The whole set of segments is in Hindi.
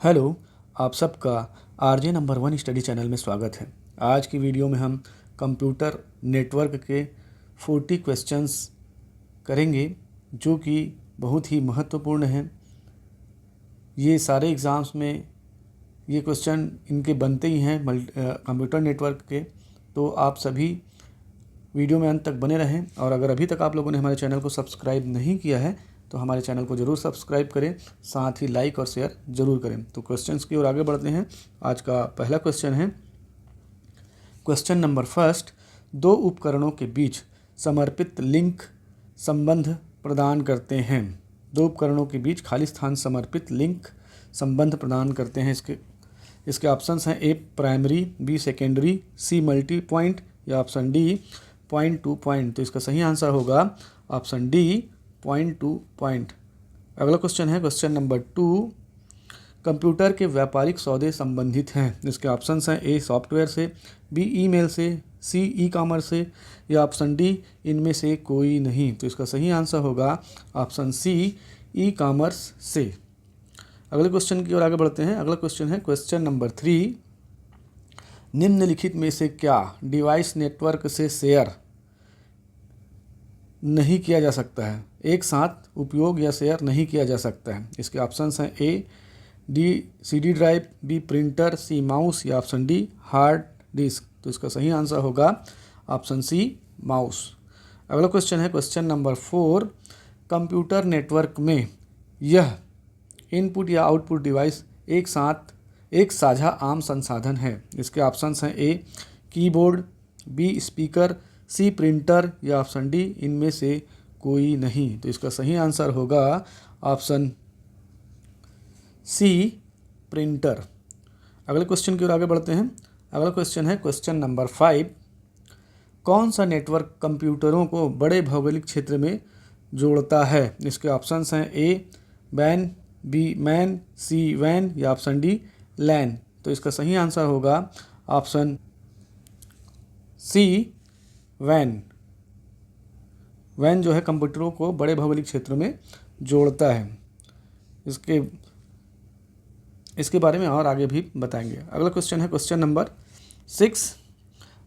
हेलो, आप सबका आरजे नंबर 1 स्टडी चैनल में स्वागत है। आज की वीडियो में हम कंप्यूटर नेटवर्क के 40 क्वेश्चंस करेंगे जो कि बहुत ही महत्वपूर्ण हैं। ये सारे एग्ज़ाम्स में ये क्वेश्चन इनके बनते ही हैं कंप्यूटर नेटवर्क के। तो आप सभी वीडियो में अंत तक बने रहें और अगर अभी तक आप लोगों ने हमारे चैनल को सब्सक्राइब नहीं किया है तो हमारे चैनल को ज़रूर सब्सक्राइब करें, साथ ही लाइक और शेयर ज़रूर करें। तो क्वेश्चंस की ओर आगे बढ़ते हैं। आज का पहला क्वेश्चन है क्वेश्चन नंबर फर्स्ट। दो उपकरणों के बीच समर्पित लिंक संबंध प्रदान करते हैं। दो उपकरणों के बीच खाली स्थान समर्पित लिंक संबंध प्रदान करते हैं। इसके ऑप्शंस हैं ए प्राइमरी, बी सेकेंडरी, सी मल्टी पॉइंट या option D point two point. तो इसका सही आंसर होगा option D point two point. अगला क्वेश्चन है क्वेश्चन नंबर 2। कंप्यूटर के व्यापारिक सौदे संबंधित हैं। इसके ऑप्शंस हैं ए सॉफ्टवेयर से, बी ईमेल से, सी ई कॉमर्स से या ऑप्शन डी इनमें से कोई नहीं। तो इसका सही आंसर होगा ऑप्शन सी ई कॉमर्स से। अगले क्वेश्चन की ओर आगे बढ़ते हैं। अगला क्वेश्चन है क्वेश्चन नंबर 3। निम्नलिखित में से क्या डिवाइस नेटवर्क से शेयर नहीं किया जा सकता है, एक साथ उपयोग या शेयर नहीं किया जा सकता है। इसके ऑप्शंस हैं A D CD drive, B printer, C mouse या ऑप्शन डी हार्ड डिस्क। तो इसका सही आंसर होगा ऑप्शन सी माउस। अगला क्वेश्चन है क्वेश्चन नंबर 4। कंप्यूटर नेटवर्क में यह इनपुट या आउटपुट डिवाइस एक साझा आम संसाधन है। इसके ऑप्शंस हैं a keyboard, B speaker, C printer या ऑप्शन डी इनमें से कोई नहीं। तो इसका सही आंसर होगा ऑप्शन सी प्रिंटर। अगले क्वेश्चन की ओर आगे बढ़ते हैं। अगला क्वेश्चन है क्वेश्चन नंबर 5। कौन सा नेटवर्क कंप्यूटरों को बड़े भौगोलिक क्षेत्र में जोड़ता है। इसके ऑप्शंस हैं a van, B man, C van या ऑप्शन डी लैन। तो इसका सही आंसर होगा ऑप्शन सी वैन। वैन जो है कंप्यूटरों को बड़े भौगोलिक क्षेत्रों में जोड़ता है। इसके बारे में और आगे भी बताएंगे। अगला क्वेश्चन है क्वेश्चन नंबर 6।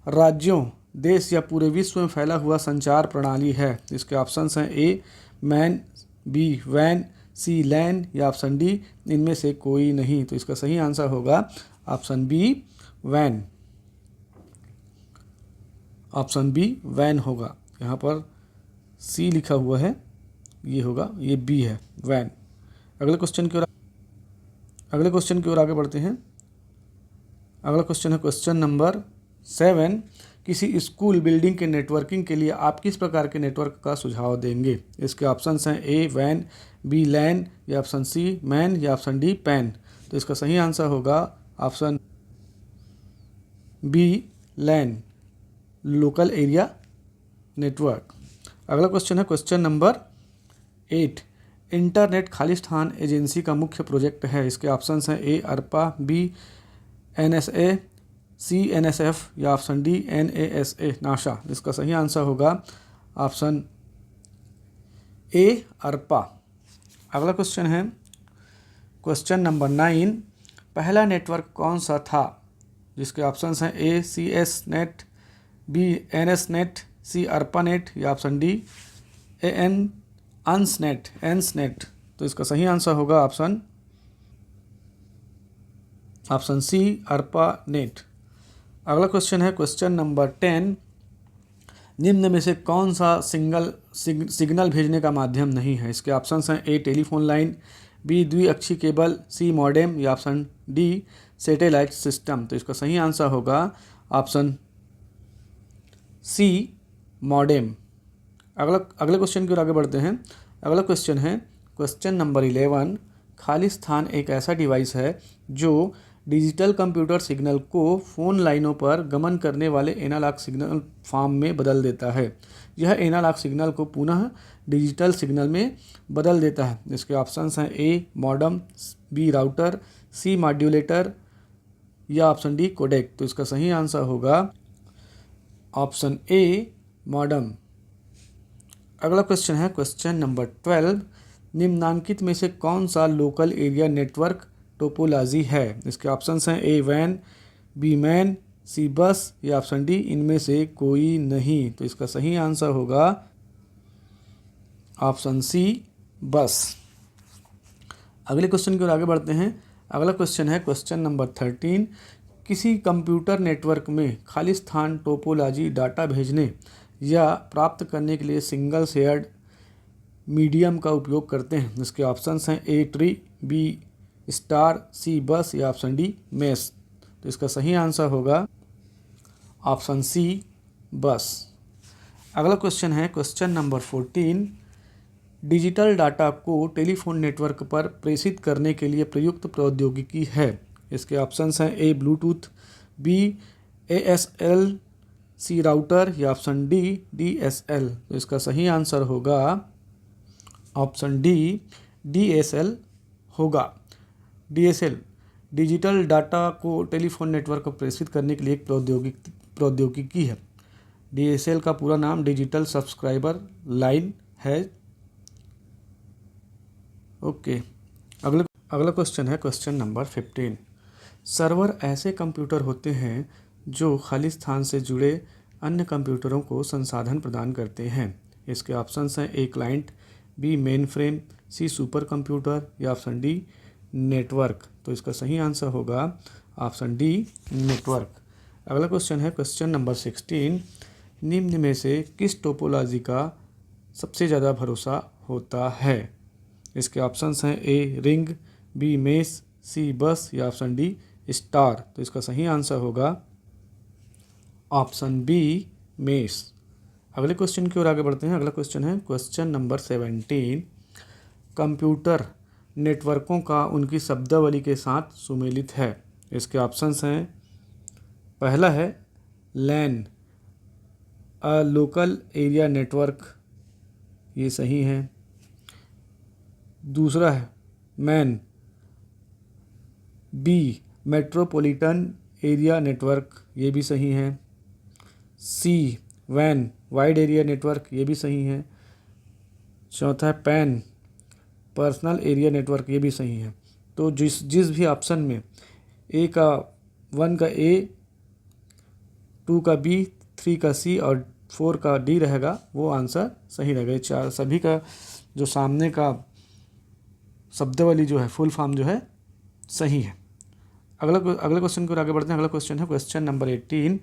राज्यों, देश या पूरे विश्व में फैला हुआ संचार प्रणाली है। इसके ऑप्शंस हैं ए मैन, बी वैन, सी लैन या ऑप्शन डी इनमें से कोई नहीं। तो इसका सही आंसर होगा ऑप्शन बी वैन। ऑप्शन बी वैन होगा। यहाँ पर सी लिखा हुआ है, ये होगा, ये बी है वैन। अगले क्वेश्चन की ओर आगे बढ़ते हैं। अगला क्वेश्चन है क्वेश्चन नंबर 7। किसी स्कूल बिल्डिंग के नेटवर्किंग के लिए आप किस प्रकार के नेटवर्क का सुझाव देंगे। इसके ऑप्शंस हैं ए वैन, बी लैन या ऑप्शन सी मैन या ऑप्शन डी पैन। तो इसका सही आंसर होगा ऑप्शन बी लैन, लोकल एरिया नेटवर्क। अगला क्वेश्चन है क्वेश्चन नंबर 8। इंटरनेट खाली स्थान एजेंसी का मुख्य प्रोजेक्ट है। इसके ऑप्शंस हैं ए अर्पा, बी एनएसए, सी एनएसएफ या ऑप्शन डी एनएएसए नासा। इसका सही आंसर होगा ऑप्शन ए अर्पा। अगला क्वेश्चन है क्वेश्चन नंबर 9। पहला नेटवर्क कौन सा था। जिसके ऑप्शंस हैं A C S net, B N S net, C ARPA net या option D A N ans net. तो इसका सही आंसर होगा ऑप्शन सी अर्पा नेट। अगला क्वेश्चन है क्वेश्चन नंबर 10। निम्न में से कौन सा सिग्नल भेजने का माध्यम नहीं है। इसके ऑप्शंस हैं ए टेलीफोन लाइन, बी द्विअक्षीय केबल, सी मॉडेम या ऑप्शन डी सैटेलाइट सिस्टम। तो इसका सही आंसर होगा ऑप्शन सी मॉडेम। अगले क्वेश्चन की ओर आगे बढ़ते हैं। अगला क्वेश्चन है क्वेश्चन नंबर 11। खाली स्थान एक ऐसा डिवाइस है जो डिजिटल कंप्यूटर सिग्नल को फ़ोन लाइनों पर गमन करने वाले एनालॉग सिग्नल फॉर्म में बदल देता है। यह एनालॉग सिग्नल को पुनः डिजिटल सिग्नल में बदल देता है। इसके ऑप्शंस हैं ए मॉडम, बी राउटर, सी मॉड्यूलेटर या ऑप्शन डी कोडेक। तो इसका सही आंसर होगा ऑप्शन ए मॉडम। अगला क्वेश्चन है क्वेश्चन नंबर 12। निम्नांकित में से कौन सा लोकल एरिया नेटवर्क टोपोलॉजी है? इसके ऑप्शंस हैं ए वैन, बी मैन, सी बस या ऑप्शन डी इनमें से कोई नहीं। तो इसका सही आंसर होगा ऑप्शन सी बस। अगले क्वेश्चन की ओर आगे बढ़ते हैं। अगला क्वेश्चन है क्वेश्चन नंबर 13। किसी कंप्यूटर नेटवर्क में खाली स्थान टोपोलॉजी डाटा भेजने या प्राप्त करने के लिए सिंगल शेयर्ड मीडियम का उपयोग करते हैं। इसके ऑप्शंस हैं ए ट्री, बी स्टार, सी बस या ऑप्शन डी मेस। तो इसका सही आंसर होगा ऑप्शन सी बस। अगला क्वेश्चन है क्वेश्चन नंबर 14। डिजिटल डाटा को टेलीफोन नेटवर्क पर प्रेषित करने के लिए प्रयुक्त प्रौद्योगिकी है। इसके ऑप्शंस हैं ए ब्लूटूथ, बी ASL, सी राउटर या ऑप्शन डी DSL। तो इसका सही आंसर होगा ऑप्शन डी DSL होगा। DSL डिजिटल डाटा को टेलीफोन नेटवर्क पर प्रेषित करने के लिए एक प्रौद्योगिकी है। DSL का पूरा नाम डिजिटल सब्सक्राइबर लाइन है। ओके, अगला क्वेश्चन है क्वेश्चन नंबर 15। सर्वर ऐसे कंप्यूटर होते हैं जो खाली स्थान से जुड़े अन्य कंप्यूटरों को संसाधन प्रदान करते हैं। इसके ऑप्शंस हैं A client, B mainframe, C supercomputer या ऑप्शन डी नेटवर्क। तो इसका सही आंसर होगा ऑप्शन डी नेटवर्क। अगला क्वेश्चन है क्वेश्चन नंबर 16। निम्न में से किस टोपोलॉजी का सबसे ज़्यादा भरोसा होता है? इसके ऑप्शंस हैं ए रिंग, बी मेस, सी बस या ऑप्शन डी स्टार। तो इसका सही आंसर होगा ऑप्शन बी मेस। अगले क्वेश्चन की ओर आगे बढ़ते हैं। अगला क्वेश्चन है क्वेश्चन नंबर 17। कंप्यूटर नेटवर्कों का उनकी शब्दावली के साथ सुमेलित है। इसके ऑप्शंस हैं, पहला है LAN, A local area network, ये सही है। दूसरा है MAN, B metropolitan area network, ये भी सही है। सी वैन, वाइड एरिया नेटवर्क, ये भी सही है। चौथा है पैन, पर्सनल एरिया नेटवर्क, ये भी सही है। तो जिस भी ऑप्शन में ए का 1 का ए, 2 का बी, 3 का सी और 4 का डी रहेगा वो आंसर सही रहेगा। चार सभी का जो सामने का शब्दावली जो है फुल फॉर्म जो है सही है। अगले क्वेश्चन की ओर आगे बढ़ते हैं। अगला क्वेश्चन है क्वेश्चन नंबर 18।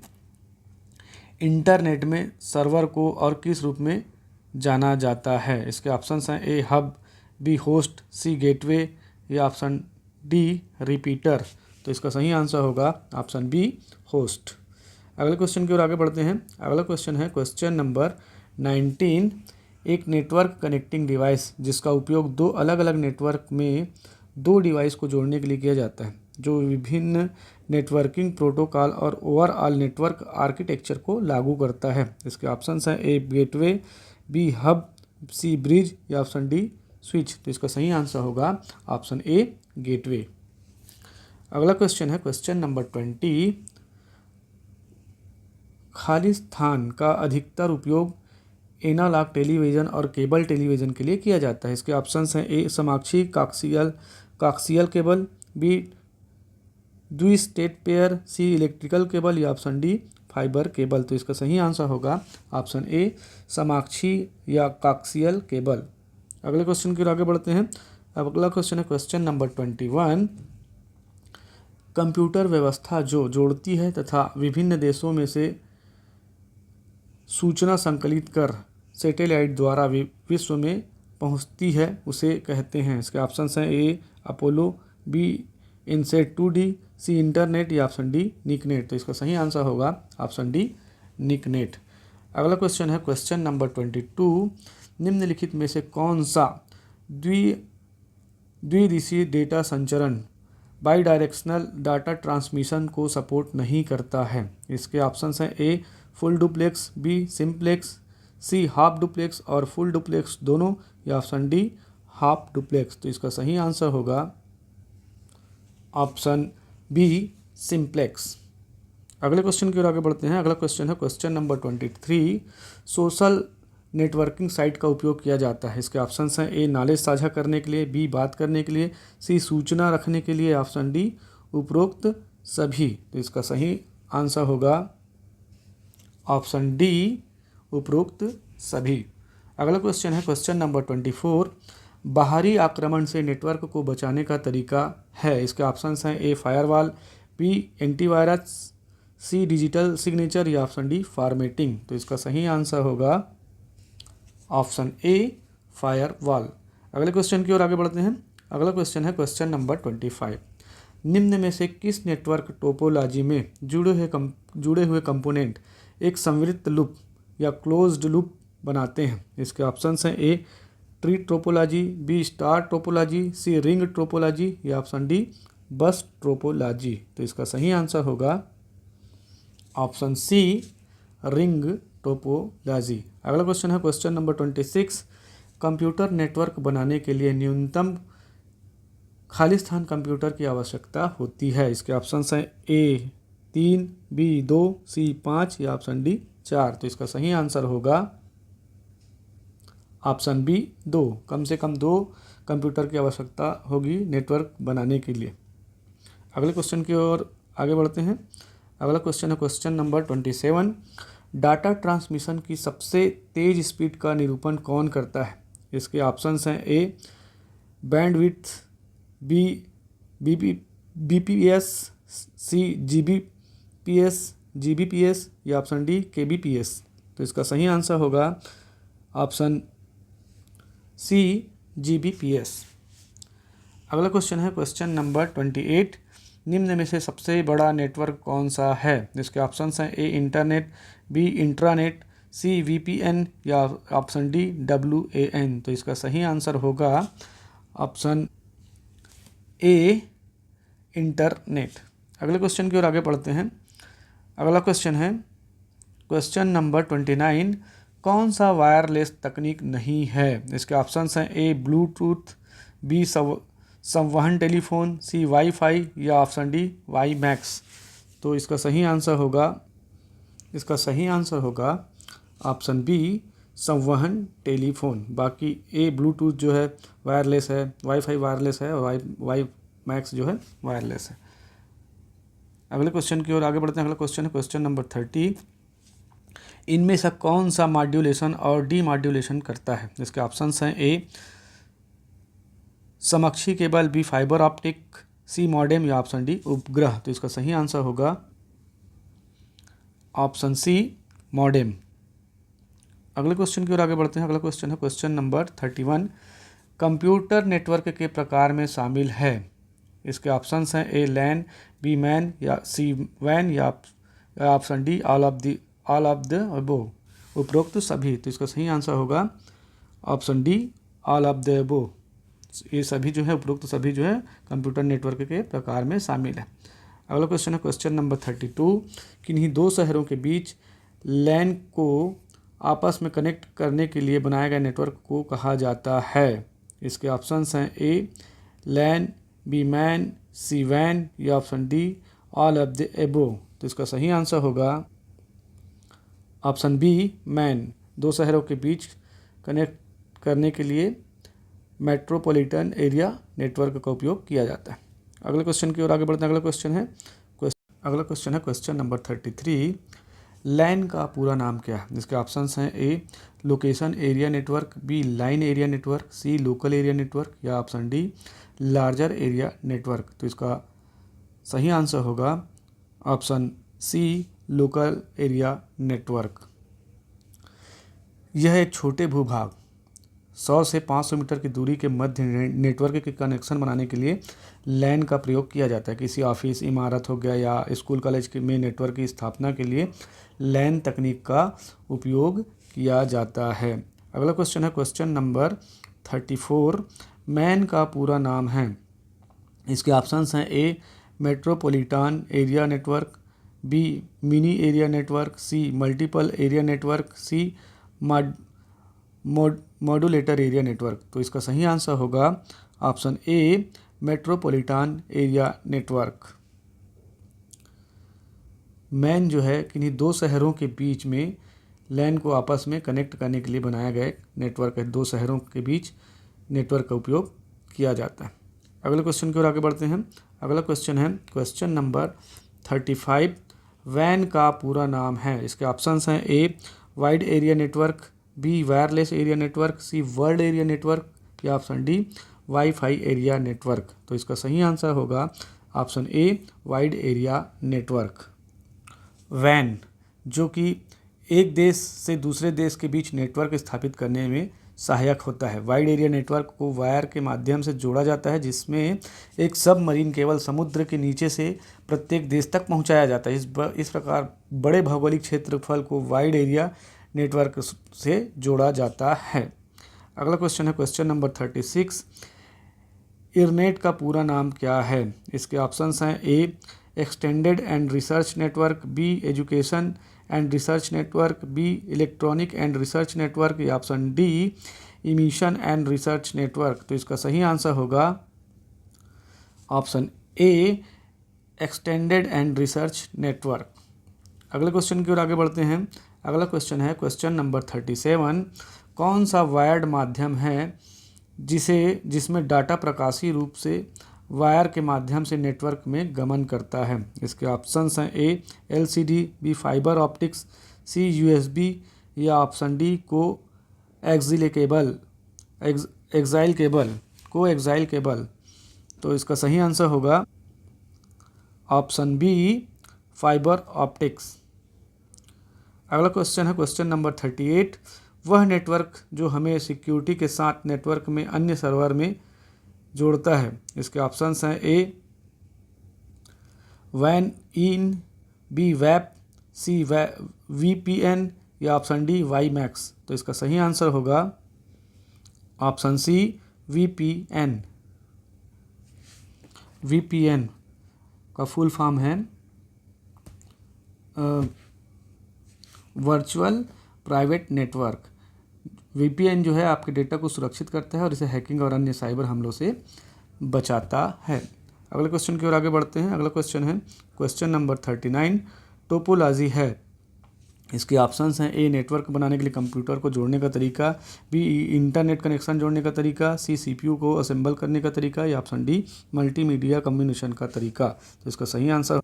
इंटरनेट में सर्वर को और किस रूप में जाना जाता है? इसके ऑप्शंस हैं ए हब, बी होस्ट, सी गेटवे या ऑप्शन डी रिपीटर। तो इसका सही आंसर होगा ऑप्शन बी होस्ट। अगले क्वेश्चन की ओर आगे बढ़ते हैं। अगला क्वेश्चन है क्वेश्चन नंबर 19। एक नेटवर्क कनेक्टिंग डिवाइस जिसका उपयोग दो अलग अलग नेटवर्क में दो डिवाइस को जोड़ने के लिए किया जाता है, जो विभिन्न नेटवर्किंग प्रोटोकॉल और ओवरऑल नेटवर्क आर्किटेक्चर को लागू करता है। इसके ऑप्शंस हैं ए गेटवे, बी हब, सी ब्रिज या ऑप्शन डी स्विच। तो इसका सही आंसर होगा ऑप्शन ए गेटवे। अगला क्वेश्चन है क्वेश्चन नंबर 20। खाली स्थान का अधिकतर उपयोग एनालॉग टेलीविज़न और केबल टेलीविज़न के लिए किया जाता है। इसके ऑप्शंस हैं ए समाक्षी काक्सियल केबल, बी द्विस्टेट पेयर, सी इलेक्ट्रिकल केबल या ऑप्शन डी फाइबर केबल। तो इसका सही आंसर होगा ऑप्शन ए समाक्षी या काक्सियल केबल। अगले क्वेश्चन की ओर आगे बढ़ते हैं। अब अगला क्वेश्चन है क्वेश्चन नंबर 21। कंप्यूटर व्यवस्था जो जोड़ती है तथा विभिन्न देशों में से सूचना संकलित कर सैटेलाइट द्वारा विश्व में पहुंचती है उसे कहते हैं। इसके ऑप्शंस हैं ए अपोलो, बी इनसेट 2D, सी इंटरनेट या ऑप्शन डी निकनेट। तो इसका सही आंसर होगा ऑप्शन डी निकनेट। अगला क्वेश्चन है क्वेश्चन नंबर 22। निम्नलिखित में से कौन सा द्विदिशीय डेटा संचरण बाई डायरेक्शनल डाटा ट्रांसमिशन को सपोर्ट नहीं करता है? इसके ऑप्शंस हैं a full duplex, B simplex, C half duplex और फुल डुप्लेक्स दोनों या ऑप्शन डी हाफ डुप्लेक्स। तो इसका सही आंसर होगा ऑप्शन बी सिंप्लेक्स। अगले क्वेश्चन की ओर आगे बढ़ते हैं। अगला क्वेश्चन है question number 23। Social networking site का उपयोग किया जाता है? इसके ऑप्शंस हैं ए नॉलेज साझा करने के लिए, बी बात करने के लिए, सी सूचना रखने के लिए, ऑप्शन डी उपरोक्त सभी। तो इसका सही आंसर होगा ऑप्शन डी उपरोक्त सभी। अगला क्वेश्चन है क्वेश्चन नंबर 24। बाहरी आक्रमण से नेटवर्क को बचाने का तरीका है? इसके ऑप्शंस हैं ए फायरवॉल, बी एंटीवायरस, सी डिजिटल सिग्नेचर या ऑप्शन डी फॉर्मेटिंग। तो इसका सही आंसर होगा ऑप्शन ए फायरवॉल। अगले क्वेश्चन की ओर आगे बढ़ते हैं। अगला क्वेश्चन है क्वेश्चन नंबर 25। निम्न में से किस नेटवर्क टोपोलॉजी में जुड़े हुए कंपोनेंट एक संवृत्त लूप या क्लोज्ड लूप बनाते हैं? इसके ऑप्शंस हैं A tree topology, B star topology, C ring topology या ऑप्शन डी बस टोपोलॉजी। तो इसका सही आंसर होगा ऑप्शन सी रिंग टोपोलॉजी। अगला क्वेश्चन है क्वेश्चन नंबर 26। कंप्यूटर नेटवर्क बनाने के लिए न्यूनतम खाली स्थान कंप्यूटर की आवश्यकता होती है? इसके ऑप्शंस हैं ए 3, बी 2, सी 5 या ऑप्शन डी 4। तो इसका सही आंसर होगा ऑप्शन बी 2। कम से कम 2 कंप्यूटर की आवश्यकता होगी नेटवर्क बनाने के लिए। अगले क्वेश्चन की ओर आगे बढ़ते हैं। अगला क्वेश्चन है क्वेश्चन नंबर 27। डाटा ट्रांसमिशन की सबसे तेज स्पीड का निरूपण कौन करता है? इसके ऑप्शंस हैं ए बैंडविड्थ, बी बीपीएस, सी जीबीपीएस या ऑप्शन डी केबीपीएस। तो इसका सही आंसर होगा ऑप्शन सी जीबीपीएस। अगला क्वेश्चन है क्वेश्चन नंबर 28। निम्न में से सबसे बड़ा नेटवर्क कौन सा है? इसके ऑप्शंस हैं ए इंटरनेट, बी इंट्रानेट, सी वीपीएन या ऑप्शन डी डब्ल्यूएएन। तो इसका सही आंसर होगा ऑप्शन ए इंटरनेट। अगले क्वेश्चन की ओर आगे बढ़ते हैं। अगला क्वेश्चन है क्वेश्चन नंबर 29। कौन सा वायरलेस तकनीक नहीं है? इसके ऑप्शंस हैं ए ब्लूटूथ, बी संवहन टेलीफोन, सी वाईफाई या ऑप्शन डी वाई मैक्स। तो इसका सही आंसर होगा ऑप्शन बी संवहन टेलीफोन। बाकी ए ब्लूटूथ जो है वायरलेस है, वाईफाई वायरलेस है और वाई मैक्स जो है वायरलेस है। अगले क्वेश्चन की ओर आगे बढ़ते हैं। अगला क्वेश्चन है क्वेश्चन नंबर 30। इनमें से कौन सा मॉड्यूलेशन और डीमॉड्यूलेशन करता है? इसके ऑप्शंस हैं ए समकक्षी केबल, बी फाइबर ऑप्टिक, सी मॉडेम या ऑप्शन डी उपग्रह। तो इसका सही आंसर होगा ऑप्शन सी मॉडेम। अगले क्वेश्चन की ओर आगे बढ़ते हैं। अगला क्वेश्चन है क्वेश्चन नंबर 31। कंप्यूटर नेटवर्क के प्रकार में शामिल है? इसके ऑप्शंस हैं ए लैन, बी मैन या सी वैन या option D all of the above, उपरोक्त सभी। तो इसका सही आंसर होगा option D all of the above. ये सभी जो है उपरोक्त सभी जो है कंप्यूटर नेटवर्क के प्रकार में शामिल है। अगला क्वेश्चन है क्वेश्चन नंबर 32। किन्हीं दो शहरों के बीच लैन को आपस में कनेक्ट करने के लिए बनाए गए नेटवर्क को कहा जाता है? इसके ऑप्शंस हैं ए लैन, बी मैन, सी वैन या option D all of the above. तो इसका सही आंसर होगा ऑप्शन बी मैन। दो शहरों के बीच कनेक्ट करने के लिए मेट्रोपॉलिटन एरिया नेटवर्क का उपयोग किया जाता है। अगले क्वेश्चन की ओर आगे बढ़ते हैं। अगला क्वेश्चन है क्वेश्चन नंबर 33। लैन का पूरा नाम क्या है? जिसके ऑप्शंस हैं A location area network, B line area network, C local area network या option D larger area network. तो इसका सही आंसर होगा option C local area network. यह एक छोटे भूभाग 100 से 500 मीटर की दूरी के मध्य नेटवर्क के कनेक्शन बनाने के लिए लैन का प्रयोग किया जाता है। किसी ऑफिस, इमारत हो गया या स्कूल कॉलेज में नेटवर्क की स्थापना के लिए लैन तकनीक का उपयोग किया जाता है। अगला क्वेश्चन है क्वेश्चन नंबर 34। मैन का पूरा नाम है? इसके ऑप्शंस हैं A metropolitan area network, B mini area network, C multiple area network, C modulator area network. तो इसका सही आंसर होगा option A metropolitan area network. MAN जो है किन्हीं दो शहरों के बीच में लैन को आपस में कनेक्ट करने के लिए बनाया गया एक नेटवर्क है। दो शहरों के बीच नेटवर्क का उपयोग किया जाता है। अगले क्वेश्चन की ओर आगे बढ़ते हैं। अगला क्वेश्चन है क्वेश्चन नंबर 35। वैन का पूरा नाम है। इसके ऑप्शंस हैं A wide area network, B wireless area network, C world area network या option D wifi area network. तो इसका सही आंसर होगा option A wide area network. वैन जो कि एक देश से दूसरे देश के बीच नेटवर्क स्थापित करने में सहायक होता है। वाइड एरिया नेटवर्क को वायर के माध्यम से जोड़ा जाता है, जिसमें एक सबमरीन केबल समुद्र के नीचे से प्रत्येक देश तक पहुंचाया जाता है। इस प्रकार बड़े भौगोलिक क्षेत्रफल को वाइड एरिया नेटवर्क से जोड़ा जाता है। अगला क्वेश्चन है क्वेश्चन नंबर 36। इरनेट का पूरा नाम क्या है? इसके ऑप्शंस हैं A extended and research network, B education and research network, B electronic and research network या option D emission and research network. तो इसका सही आंसर होगा option A extended and research network. अगले क्वेश्चन की ओर आगे बढ़ते हैं। अगला क्वेश्चन है क्वेश्चन नंबर 37। कौन सा वायर्ड माध्यम है जिसमें डाटा प्रकाशीय रूप से वायर के माध्यम से नेटवर्क में गमन करता है? इसके ऑप्शंस हैं A LCD, B fibre optics, C USB या ऑप्शन डी एक्साइल केबल। तो इसका सही आंसर होगा ऑप्शन बी फाइबर ऑप्टिक्स। अगला क्वेश्चन है क्वेश्चन नंबर 38। वह नेटवर्क जो हमें सिक्योरिटी के साथ नेटवर्क में अन्य सर्वर में जोड़ता है। इसके ऑप्शंस हैं a van in, B वैप, C VPN या ऑप्शन डी वाई मैक्स। तो इसका सही आंसर होगा ऑप्शन सी वीपीएन। वीपीएन का फुल फॉर्म है वर्चुअल प्राइवेट नेटवर्क। वीपीएन जो है आपके डेटा को सुरक्षित करता है और इसे हैकिंग और अन्य साइबर हमलों से बचाता है। अगले क्वेश्चन की ओर आगे बढ़ते हैं। अगला क्वेश्चन है क्वेश्चन नंबर 39। टोपोलॉजी है। इसके ऑप्शंस हैं ए नेटवर्क बनाने के लिए कंप्यूटर को जोड़ने का तरीका, बी इंटरनेट कनेक्शन जोड़ने का तरीका, सी सीपीयू को असेंबल करने का तरीका या ऑप्शन डी मल्टीमीडिया कम्युनिकेशन का तरीका। तो इसका सही आंसर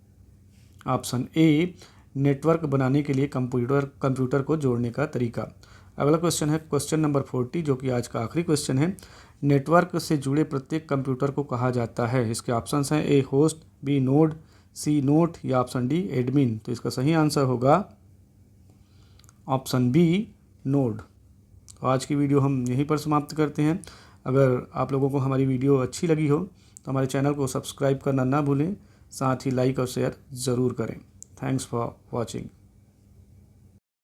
ऑप्शन ए नेटवर्क बनाने के लिए कंप्यूटर को जोड़ने का तरीका। अगला क्वेश्चन है क्वेश्चन नंबर 40, जो कि आज का आखिरी क्वेश्चन है। नेटवर्क से जुड़े प्रत्येक कंप्यूटर को कहा जाता है। इसके ऑप्शंस हैं ए होस्ट, बी नोड, सी नोट या ऑप्शन डी एडमिन। तो इसका सही आंसर होगा ऑप्शन बी नोड। तो आज की वीडियो हम यहीं पर समाप्त करते हैं। अगर आप लोगों को हमारी वीडियो अच्छी लगी हो तो हमारे चैनल को सब्सक्राइब करना ना भूलें, साथ ही लाइक और शेयर ज़रूर करें। Thanks for watching.